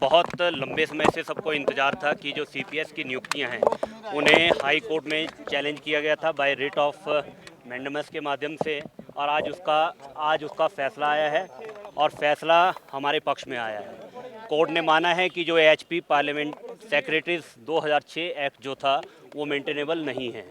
बहुत लंबे समय से सबको इंतज़ार था कि जो सीपीएस की नियुक्तियां हैं उन्हें हाई कोर्ट में चैलेंज किया गया था बाय रिट ऑफ मैंडेमस के माध्यम से, और आज उसका फैसला आया है और फैसला हमारे पक्ष में आया है। कोर्ट ने माना है कि जो एचपी पार्लियामेंट सेक्रेटरीज 2006 एक्ट जो था वो मेंटेनेबल नहीं है,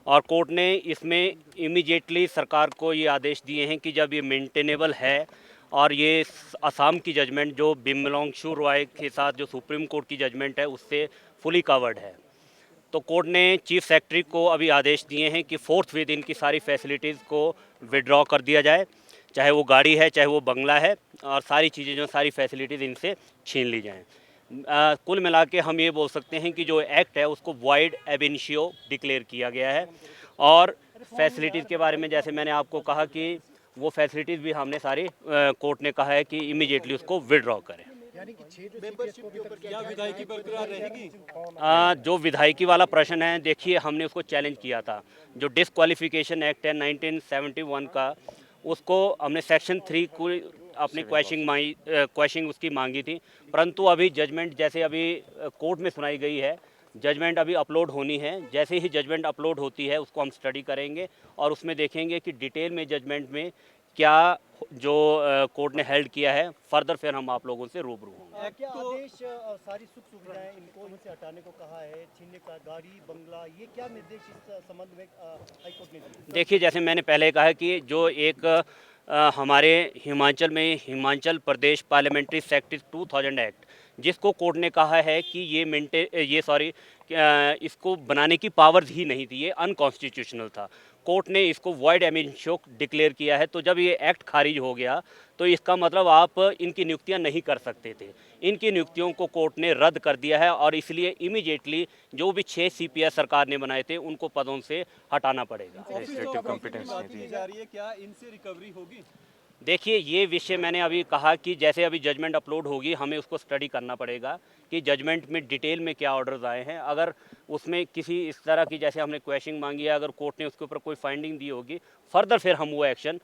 और कोर्ट ने इसमें इमीडिएटली सरकार को ये आदेश दिए हैं कि जब ये मेंटेनेबल है और ये असम की जजमेंट जो बिमलोंगशु रॉय के साथ जो सुप्रीम कोर्ट की जजमेंट है उससे फुली कवर्ड है, तो कोर्ट ने चीफ सेक्रेटरी को अभी आदेश दिए हैं कि फोर्थ विद इनकी सारी फैसिलिटीज़ को विड्रॉ कर दिया जाए, चाहे वो गाड़ी है चाहे वो बंगला है, और सारी चीज़ें जो सारी फैसिलिटीज़ इनसे छीन ली जाएं। कुल मिला के हम ये बोल सकते हैं कि जो एक्ट है उसको वॉइड एब इनिशियो डिक्लेयर किया गया है, और फैसिलिटीज़ के बारे में जैसे मैंने आपको कहा कि वो फैसिलिटीज़ भी हमने सारी कोर्ट ने कहा है कि इमीडिएटली उसको विड्रॉ करें। यानी कि क्या विधायकी बरकरार रहेगी? जो विधायकी वाला प्रश्न है, देखिए हमने उसको चैलेंज किया था। जो डिस्क्वालिफिकेशन एक्ट है 1971 का, उसको हमने सेक्शन 3 को अपनी क्वेश्चनिंग उसकी मांगी थी, परंतु अभी जजमेंट जैसे अभी कोर्ट में सुनाई गई है, जजमेंट अभी अपलोड होनी है। जैसे ही जजमेंट अपलोड होती है उसको हम स्टडी करेंगे और उसमें देखेंगे कि डिटेल में जजमेंट में क्या जो कोर्ट ने हेल्ड किया है, फर्दर फिर हम आप लोगों से रूबरू होंगे। क्या आदेश सारी सुख सुविधाएं इनको इनसे हटाने को कहा है, छीनने का गाड़ी बंगला, ये क्या निर्देश इस संबंध में हाईकोर्ट ने दिए? देखिए, जैसे मैंने पहले कहा कि जो एक हमारे हिमाचल में Himachal Pradesh parliamentary secretary 2000 act, जिसको कोर्ट ने कहा है कि इसको बनाने की पावर्स ही नहीं थी, ये अनकॉन्स्टिट्यूशनल था। कोर्ट ने इसको वॉइड एमिनिशो डिक्लेयर किया है, तो जब ये एक्ट खारिज हो गया तो इसका मतलब आप इनकी नियुक्तियां नहीं कर सकते थे। इनकी नियुक्तियों को कोर्ट ने रद्द कर दिया है, और इसलिए इमीडिएटली जो भी 6 सीपीएस सरकार ने बनाए थे उनको पदों से हटाना पड़ेगा। क्या इनसे रिकवरी होगी? देखिए, ये विषय मैंने अभी कहा कि जैसे अभी जजमेंट अपलोड होगी हमें उसको स्टडी करना पड़ेगा कि जजमेंट में डिटेल में क्या ऑर्डर्स आए हैं। अगर उसमें किसी इस तरह की जैसे हमने क्वेश्चनिंग मांगी है, अगर कोर्ट ने उसके ऊपर कोई फाइंडिंग दी होगी, फर्दर फिर हम वो एक्शन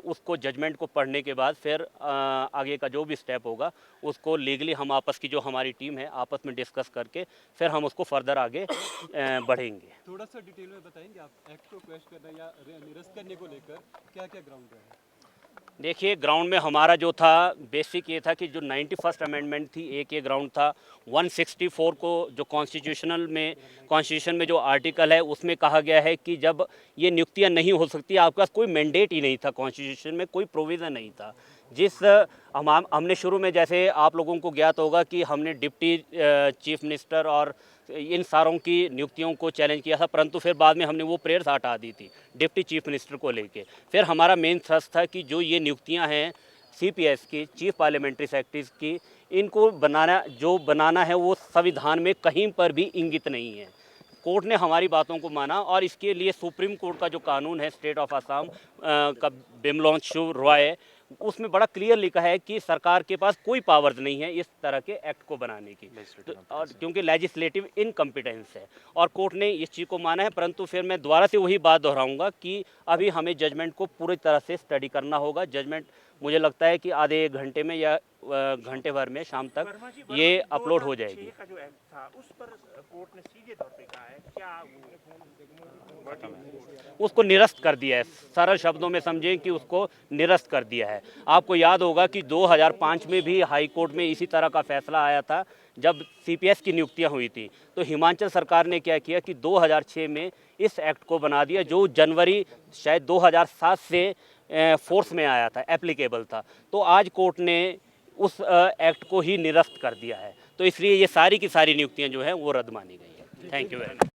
उसको जजमेंट को पढ़ने के बाद फिर आगे का जो भी स्टेप होगा उसको लीगली हम आपस की जो हमारी टीम है आपस में डिस्कस करके फिर हम उसको फर्दर आगे बढ़ेंगे। थोड़ा सा डिटेल में बताएंगे आप एक्ट को क्वेश्चन करना या निरस्त करने को लेकर क्या क्या ग्राउंड है? देखिए, ग्राउंड में हमारा जो था बेसिक ये था कि जो 91st अमेंडमेंट थी, एक ये ग्राउंड था। 164 को जो कॉन्स्टिट्यूशन में जो आर्टिकल है उसमें कहा गया है कि जब ये नियुक्तियां नहीं हो सकती, आपके पास कोई मैंडेट ही नहीं था, कॉन्स्टिट्यूशन में कोई प्रोविज़न नहीं था। हमने शुरू में जैसे आप लोगों को ज्ञात होगा कि हमने डिप्टी चीफ मिनिस्टर और इन सारों की नियुक्तियों को चैलेंज किया था, परंतु फिर बाद में हमने वो प्रेयर्स हटा दी थी डिप्टी चीफ मिनिस्टर को लेके। फिर हमारा मेन थ्रस्ट था कि जो ये नियुक्तियां हैं सीपीएस की, चीफ पार्लियामेंट्री सेक्रेटरीज की, इनको बनाना है वो संविधान में कहीं पर भी इंगित नहीं है। कोर्ट ने हमारी बातों को माना, और इसके लिए सुप्रीम कोर्ट का जो कानून है स्टेट ऑफ असम का बिमलोंगशु रॉय, उसमें बड़ा क्लियर लिखा है कि सरकार के पास कोई पावर्स नहीं है इस तरह के एक्ट को बनाने की, तो और क्योंकि लेजिस्लेटिव इनकम्पिटेंस है, और कोर्ट ने इस चीज़ को माना है। परंतु फिर मैं दोबारा से वही बात दोहराऊंगा कि अभी हमें जजमेंट को पूरी तरह से स्टडी करना होगा। जजमेंट मुझे लगता है कि आधे एक घंटे में या घंटे भर में शाम तक ये अपलोड हो जाएगी। का जो एक्ट था उस पर कोर्ट ने सीधे तौर पे कहा है, क्या उसको निरस्त कर दिया है। सरल शब्दों में समझें कि उसको निरस्त कर दिया है। आपको याद होगा कि 2005 में भी हाई कोर्ट में इसी तरह का फैसला आया था जब सीपीएस की नियुक्तियां हुई थी, तो हिमाचल सरकार ने क्या किया कि 2006 में इस एक्ट को बना दिया, जो जनवरी शायद 2007 से फोर्स में आया था, एप्लीकेबल था। तो आज कोर्ट ने उस एक्ट को ही निरस्त कर दिया है, तो इसलिए ये सारी की सारी नियुक्तियां जो हैं वो रद्द मानी गई है। Thank you very much.